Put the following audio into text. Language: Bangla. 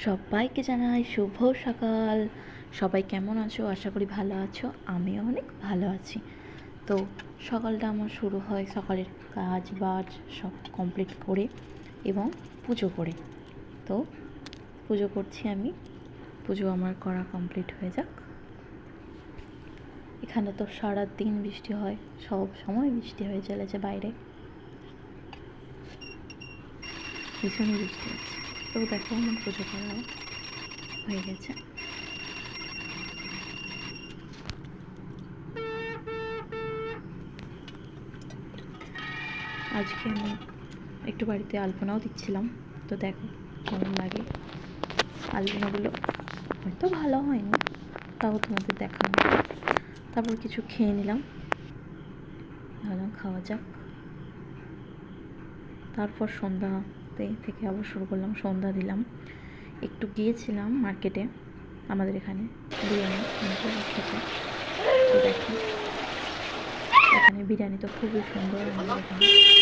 সবাইকে জানাই শুভ সকাল। সবাই কেমন আছো? আশা করি ভালো আছো। আমিও অনেক ভালো আছি। তো সকালটা আমার শুরু হয় সকালের কাজ বাজ সব কমপ্লিট করে এবং পুজো করে। তো পুজো করছি আমি। পুজো আমার করা কমপ্লিট হয়ে যাক। এখানে তো সারা দিন বৃষ্টি হয়, সব সময় বৃষ্টি হয়ে চলেছে বাইরে, ভীষণই বৃষ্টি হচ্ছে। তো দেখো আমার পুজো করা হয়ে গেছে। আজকে আমি একটু বাড়িতে আলপনাও দিচ্ছিলাম, তো দেখো কেমন লাগে। আলপনাগুলো হয়তো ভালো হয়নি, তাও তোমাদের দেখানো। তারপর কিছু খেয়ে নিলাম, ভাবলাম খাওয়া যাক। তারপর সন্ধ্যাতে থেকে আবার শুরু করলাম, সন্ধ্যা দিলাম। একটু গিয়েছিলাম মার্কেটে, আমাদের এখানে বিরিয়ানি খেতে। তো দেখো এখানে বিরিয়ানি তো খুবই সুন্দর আমাদের এখানে।